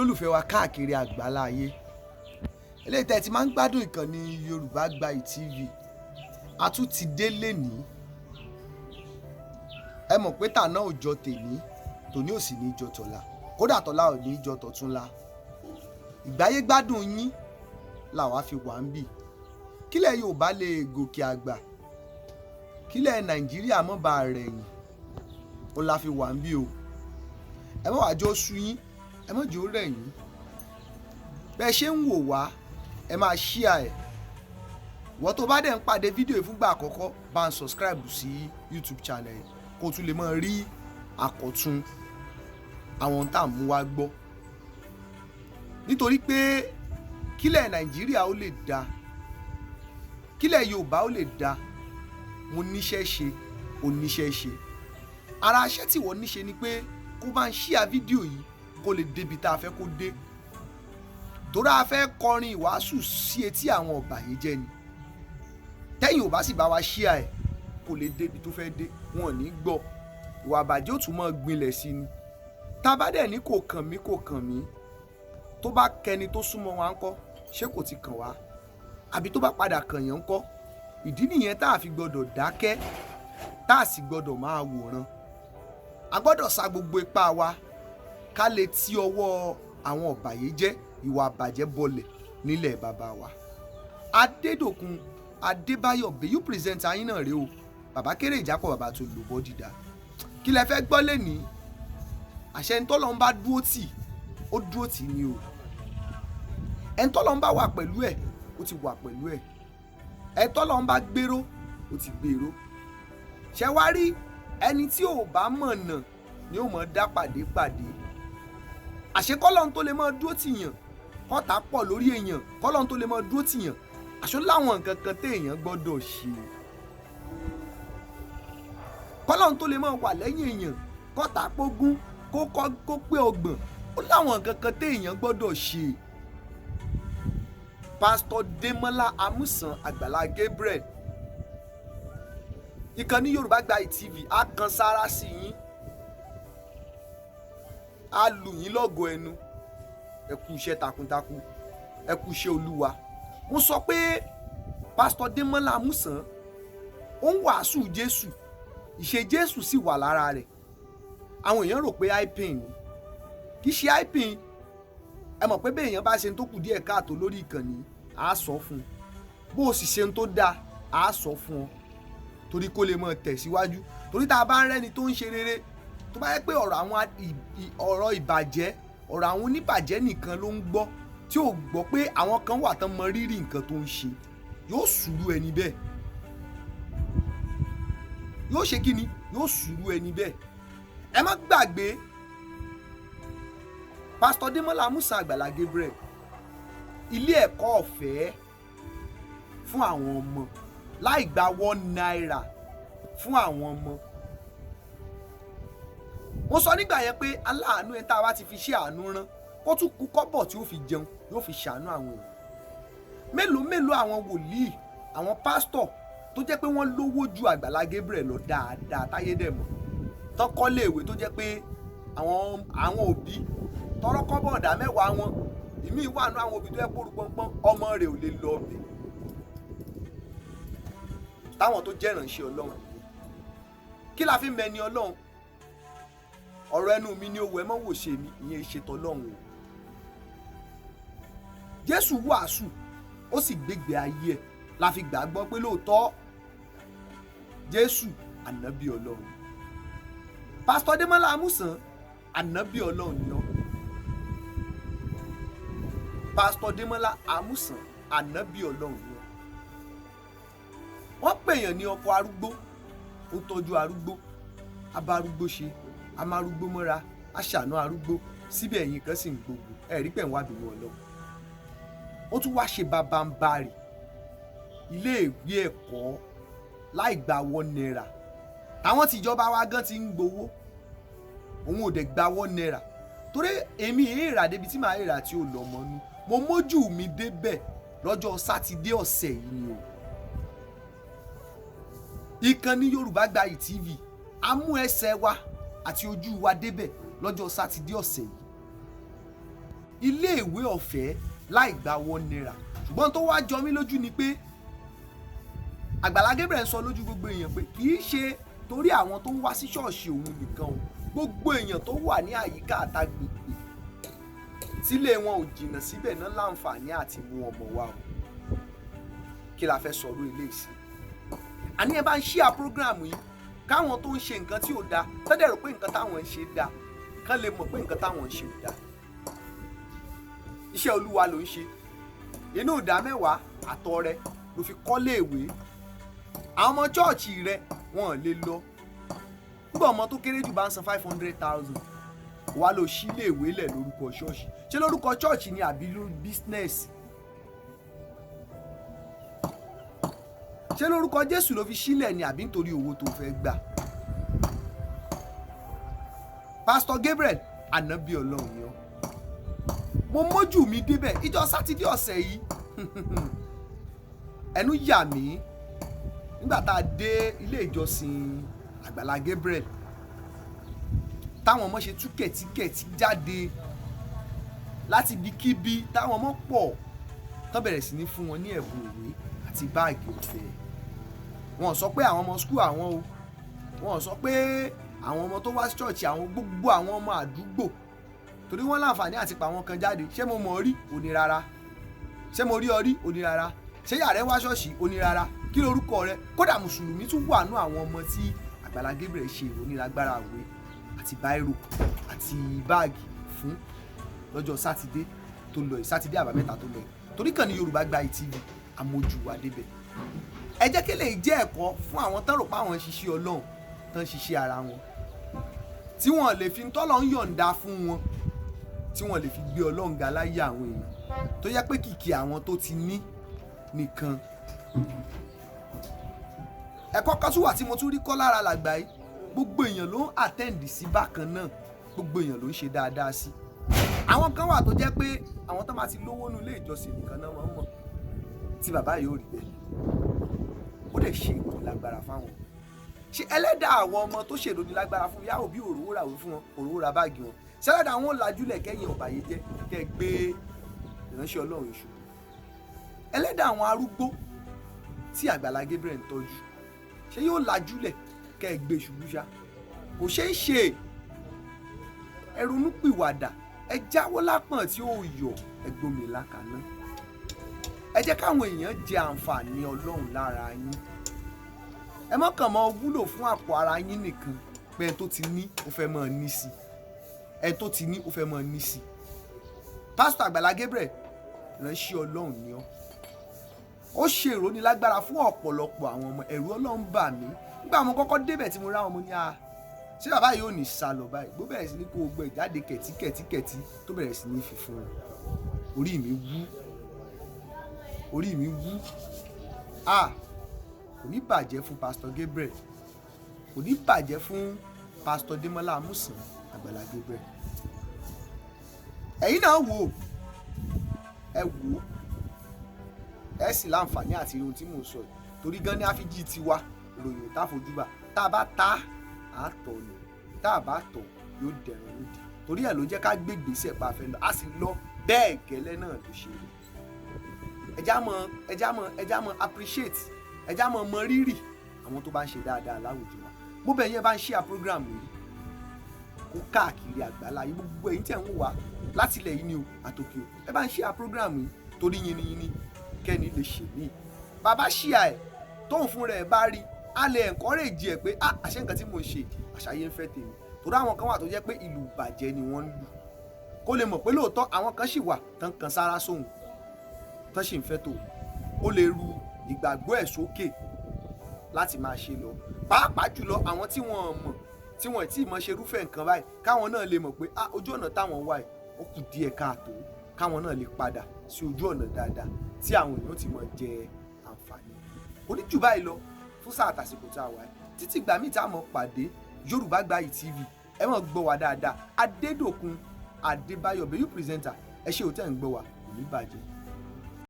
olólùfẹ́ wa káàkiri àgbálá ayé eléyìí tẹ́ ti máa ń gbádùn ìkànnì Yorùbá Gbayì TV a tún ti dé lénìí ẹ mọ̀ pé tàná ò jọ tèní tòní ò sì ní jọ tọ̀la kódà tọ̀la ò ní jọ tọ̀túnla ìgbáyé gbádùn yín làwa fi wà ń bì kílẹ̀ Yorùbá lè gòkè àgbà kílẹ̀ Nàìjíríà mọ́ bá rẹ̀ yìn ó la fi wà ń bì o ẹ má wàá jọ sú yín ẹ má jọ rẹ̀ yín bẹ́ẹ̀ ṣe ń wò wá ẹ máa share ẹ̀ wọ́n tó bá dẹ̀ ń pàdé fídíò yìí fúngbà àkọ́kọ́ bá ń subscribe sí YouTube channel yìí kó tún lè máa rí àkọ́tún àwọn tá à ń mú wá gbọ́ nítorí pé kílẹ̀ Nàìjíríà ó lè dáa kílẹ̀ Yorùbá ó lè dáa mo níṣẹ́ ṣe ò níṣẹ́ ṣe ara iṣẹ́ tí wọ́n níṣe ni pé kó bá ń share fídíò yìí kó lè débi tá a fẹ́ kó dé torí a fẹ́ kọrin ìwàásù sí etí àwọn ọ̀bàyéjẹ́ ni tẹ́yìn ò bá sì bá wa share ẹ̀ kò lè débi tó fẹ́ dé wọn ò ní gbọ́ ìwà àbàjẹ́ ò tún mọ́ gbinlẹ̀ sí ni tá a bá dẹ̀ ní kò kàn mí tó bá kẹni tó súnmọ́ wa ńkọ́ ṣé kò ti kàn wá àbí tó bá padà kàn yàn ńkọ́ ìdí nìyẹn tá a fi gbọ́dọ̀ dákẹ́ tá a sì gbọ́dọ̀ máa wòran a gbọ́dọ̀ sa gbogbo ipá wa ká lè ti ọwọ́ àwọn ọ̀bàyéjẹ́ ìwà àbàjẹ́ bọlẹ̀ nílẹ̀ bàbá wa Adédòkun Adébáyọ̀ Bẹ́yù pírẹsẹ̀ntà ayín náà rèé o bàbá kéré ìjápọ̀ bàbá tó lò bọ́ dídá kí lẹ fẹ́ gbọ́ lẹ́ni àṣẹ ntọ́lọ́ ń bá dúró tì ó dúró tì ní o ẹ̀ńtọ́lọ́ ń bá wà pẹ̀lú ẹ̀ ó ti wà pẹ̀lú ẹ̀ ẹ̀ńtọ́lọ́ ń bá gbèrò ó ti gbèrò ṣẹ wá rí ẹni tí ò bá mọ̀nà ni ó mọ̀ dá pàdé àṣẹ kọ́lọ́n tó lè mọ́ dúró tìyàn kọ́ta pọ̀ lórí èèyàn kọ́lọ́n tó lè mọ́ dúró tìyàn àṣọ láwọn nǹkan kan téèyàn gbọ́dọ̀ ṣe kọ́lọ́n tó lè mọ́ wà lẹ́yìn èèyàn kọ́ta pógún kó pé ọgbọ̀n ó láwọn nǹkan kan téèyàn gbọ́dọ̀ ṣe. Pásítọ̀ Démọ́lá Amúsàn Àgbàlá Gabriel ìkànnì Yorùbá Gbayì TV á kan sára sí yín á lù yín lọ́gọ̀ ẹnu ẹ kú iṣẹ́ takuntakun ẹ kú iṣẹ́ Olúwa mo sọ pé Pásítọ̀ Démọ́lá Amúsàn ó ń wàásù Jésù ìṣe Jésù sì wà lára rẹ̀ àwọn èèyàn rò pé ipin ni kì í ṣe ipin ẹ mọ̀ pé bí èèyàn bá ṣe ń tó kù díẹ̀ káàtó lórí ìkànnì á sọ fún un bó o sì ṣe ń tó dáa á sọ fún ọ torí kó lè mọ̀ tẹ̀síwájú torí tá a bá ń rẹ́ni tó ń ṣe rere tó bá yẹ pé ọ̀rọ̀ ìbàjẹ́ ọ̀rọ̀ àwọn oníbàjẹ́ nìkan ló ń gbọ́ tí ò gbọ́ pé àwọn kan wà tán mọ rírì nǹkan tó ń ṣe yóò sùúrù ẹni bẹ́ẹ̀ yóò ṣe kí ni yóò sùúrù ẹni bẹ́ẹ̀ ẹ má gbàgbé Pásítọ̀ Démọ́lá Amúsàn Àgbàlá Gabriel ilé ẹ̀kọ́ ọ̀fẹ́ fún àwọn ọmọ láì gba £1 fún àwọn ọmọ mo sọ nígbà yẹn pé aláàánú ẹ tá a bá ti fi ṣe àánú rán kó tún kú kọ́bọ̀ tí ó fi jẹun yóò fi ṣàánú àwọn èèyàn mélòó àwọn wòlíì àwọn pásítọ̀ tó jẹ́ pé wọ́n lówó ju Àgbàlá Gabriel lọ dáadáa táyé dẹ̀ mọ̀ tán kọ́lé ìwé tó jẹ́ pé àwọn òbí tọrọ kọ́bọ̀ ọ̀dà mẹ́wàá wọn ìmí wà nú àwọn òbí tó yẹ kó rú pọ́npọ́n ọmọ rẹ̀ ò lè lọ ọbẹ̀ táwọn tó jẹ́ ìránṣẹ́ Ọlọ́run kí la fi mẹ́ni Ọlọ́run ọ̀rọ̀ ẹnu mi ni owó ẹ mọ́ wò ṣe mi ìyẹn ìṣètò Ọlọ́run o Jésù wàásù ó sì gbégbé ayé ẹ̀ la fi gbàgbọ́ pé lóòótọ́ Jésù ànábì Ọlọ́run Pásítọ̀ Démọ́lá Amúsàn ànábì Ọlọ́run ni ọ́ Pásítọ̀ Démọ́lá Amúsàn ànábì Ọlọ́run ni ọ́ wọ́n pèèyàn ní ọkọ arúgbó ó tọ́jú arúgbó abárúgbó ṣe amárúgbó mọ́ra aṣàánú arúgbó síbẹ̀ ẹ̀yìn kan sì ń gbogbo ẹ̀rí pẹ̀ ń wá bìnú Ọlọ́run ó tún wá ṣe bábáńbárì iléèwé ẹ̀kọ́ láì gba £1 àwọn tìjọba wa gan ti ń gbowó òun ò dẹ̀ gba £1 torí èmi èèrà débi tí màá èèrà tí ò lọ mọ́nú mo mójú mi débẹ̀ lọ́jọ́ sátidé ọ̀sẹ̀ yìí ni o ìkànnì Yorùbá Gbayì TV a mú ẹsẹ̀ wa àti ojú wa débẹ̀ lọ́jọ́ sátidé ọ̀sẹ̀ yìí iléèwé ọ̀fẹ́ láì gba 1 naira. Ṣùgbọ́n tó wá jọ mí lójú ni pé Agbala Gabriel sọ lójú gbogbo èèyàn pé kì í ṣe torí àwọn tó ń wá sí ṣọ́ọ̀ṣì òun nìkan o, gbogbo èèyàn tó wà ní àyíká àtàgbègbè tílé wọn ò jìnnà síbẹ̀ náà láǹfààní àti mú ọmọ wa o. Kí la fẹ́ sọ̀rọ̀ eléyìí sí? Àní ẹ bá ń ṣíà prógráàmù yìí káwọn tó ń ṣe nǹkan tí ò dáa tọ́dẹ̀ rò pé nǹkan táwọn ń ṣe dáa kán lè mọ̀ pé nǹkan táwọn ń ṣe ò dáa. Iṣẹ́ Olúwa ló ń ṣe. Inú ìdá mẹ́wàá àtọrẹ ló fi kọ́lé ìwé. Àwọn ọmọ chọ́ọ̀chì rẹ wọn ò lè lọ. Nígbà ọmọ tó kéré jù bá ń san 500,000 wà lọ sí ilé ìwé lẹ̀ lórúkọ ṣọ́ọ̀ṣì. Ṣé lórúkọ chọ́ọ̀chì ni àbí bísínẹ́sì? Ṣé lórúkọ Jésù ló fi sílẹ̀ ni àbí nítorí owó tó fẹ́ gbà? Pastor Gabriel ànábì Ọlọ́run ni ọ́. Mo mójú mi débẹ̀ ìjọ sátidé ọ̀sẹ̀ yìí ẹnu yà mí nígbà tá a dé ilé ìjọsìn Agbala Gabriel táwọn ọmọ ṣe tú kẹ̀tíkẹ̀tí jáde láti ibikíbi táwọn ọmọ pọ̀ tán bẹ̀rẹ̀ sí ní fún wọn ní ẹ̀bùn ìwé àti báàgì ọ̀fẹ́. Wọ́n sọ pé àwọn ọmọ skul àwọn o, wọ́n sọ pé àwọn ọmọ tó wá sí ṣọ́ọ̀ṣì àwọn gbogbo àwọn ọmọ àdúgbò torí wọ́n láǹfààní àti pa àwọn kan jáde. Ṣé mo mọ̀ rí? Ó ní rárá. Ṣé mo rí ọ rí? Ó ní rárá. Ṣé ìyá rẹ wá ṣọ́ọ̀ṣì? Ó ní rárá. Kí lorúkọ rẹ? Kódà mùsùlùmí tún wà nú àwọn ọmọ tí Agbala Gabriel ṣe ìrónilágbára ìwé àti báírò àti báàgì fún lọ́jọ́ sátidé tó lọ yìí, sátidé àbámẹ́ta tó lọ yìí. Torí kan ní Yorùbá Gbayì TV àmójú wa débẹ̀. Ẹ jẹ́ kí lè jẹ́ ẹ̀kọ́ fún àwọn tán rò pé àwọn ń ṣiṣẹ́ Ọlọ́run tán ń ṣiṣẹ́ ara wọn tí wọ́n lè fi tọ́lọ̀ ń yọ̀ǹda fún wọn tí wọ́n lè fi gbé Ọlọ́run ga láyé àwọn èèyàn tó yẹ pé kìkì àwọn tó ti ní nìkan. Ẹ̀kọ́ kan tún wà tí mo tún rí kọ́ lára làgbà yìí. Gbogbo èèyàn ló ń àtẹ́ǹdì sí bákan náà, gbogbo èèyàn ló ń ṣe dáadáa sí. Àwọn kan wà tó jẹ́ pé àwọn tó máa ti lówó nínú ilé ìjọsìn nìkan náà wọ́n mọ̀ tí bàbá yìí ò rí bẹ́ẹ̀. Ó dẹ̀ ṣe ìrónilágbára fáwọn. Ṣé ẹlẹ́dàá àwọn ọmọ tó ṣe ìrónilágbára fún yàwó bí òróró ràwé fún wọn, òróró ra báàgì wọn. Ṣẹlẹ́dàá wọn lajúlẹ̀ kẹ́yìn ọ̀bàyéjẹ́ kẹ́ gbé ìránṣẹ́ Ọlọ́run èṣù. Ẹlẹ́dàá àwọn arúgbó tí Agbala Gabriel ń tọ́jú ṣé yóò lajúlẹ̀ kẹ́ gbé ṣubú ṣá? Kò ṣeé ṣe. Ẹ ronúpìwàdà, ẹ jáwọ́ lápọ̀n tí ó yọ, ẹ gbómi lákaná. Ẹ jẹ́ káwọn èèyàn jẹ àǹfààní Ọlọ́run lára yín. Ẹ má kàn máa wúlò fún àpò ara yín nìkan pé ẹni tó ti ní ó fẹ́ máa ní sí. Ẹni tó ti ní ó fẹ́ máa ní sí. Pásítọ̀ Agbala Gabriel ìránṣẹ́ Ọlọ́run ni ọ́. Ó ṣe ìrónilágbára fún ọ̀pọ̀lọpọ̀ àwọn ọmọ. Ẹ̀rù Ọlọ́run bà mí nígbà mo kọ́kọ́ débẹ̀ tí mo rá wọn mo ní ṣé bàbá yìí ò ní sá lọ báyìí. Bó bẹ̀rẹ̀ sí ní kó gbọ́ ìjáde kẹ̀tíkẹ̀tí tó bẹ̀rẹ̀ sí ní fi fún un. Orí mi wú. Orí mi wú. Kò ní bàjẹ́ fún Pastor Gabriel. Kò ní bàjẹ́ fún Pastor Demola Amusan Agbala Gabriel. Ẹ̀yin náà wò ó. Ẹ wò ó. Ẹ sì láǹfààní àti ohun tí mò ń sọ yìí. Torí gan ni àfíjì tiwa ìròyìn tá fojú bá. Tá a bá ta á tọ̀ ni. Tá a bá tọ̀ yóò dẹ̀rùn lódì. Torí ẹ̀ ló jẹ́ ká gbé ìgbésẹ̀ pa fẹ́ lọ. A sì lọ bẹ́ẹ̀ gẹ́lẹ́ náà ló ṣe rí. Ẹ já mọ appreciate, ẹ já mọ rírì àwọn tó bá ń ṣe dáadáa láwùjọ wa. Bó bẹ̀ yẹn bá ń share program yìí kó káàkiri àgbáláyé gbogbo ẹ̀yin tí ẹ̀ ń wò wá láti ilẹ̀ yìí ni o àtòkè o. Ẹ bá ń share program yìí torí yìnyín kẹ́ni lè ṣe mí. Bàbá share ẹ̀ tóun fún rẹ̀ bá rí a lè encourage ẹ̀ pé àṣẹ nǹkan tí mò ń ṣe àṣàyé ń fẹ́ tèmi. Torí àwọn kan wà tó jẹ́ pé ìlú ìbàjẹ́ ni wọ́n ń lù. Kó lè mọ̀ pé lóòótọ́ àwọn kan sì wà tán kan sára sóhun tán sì ń fẹ́ tó. Ó lè ru ìgbàgbọ́ ẹ̀ sókè láti máa ṣe lọ. Pàápàá jùlọ àwọn tí wọ́n mọ̀ tí wọ́n tí mọ̀ ṣe irúfẹ́ nǹkan báyìí káwọn náà lè mọ̀ pé ojú ọ̀nà táwọn wà yìí ó kù díẹ̀ káàtó káwọn náà lè padà sí ojú ọ̀nà dáadáa tí àwọn èèyàn ti mọ̀ jẹ àǹfààní. Kò ní jù báyìí lọ fún sáà tàsìkò tá a wà yìí. Títí ìgbà míì tá a mọ̀ pàdé Yorùbá Gbayì TV ẹ mọ̀ gbọ́ wa dáadáa. Adédòkun Adébáyọ̀ Bẹ́yù pírẹsẹ̀ntà ẹ ṣé o tẹ́ ń gbọ́ wa kò ní bàjẹ́.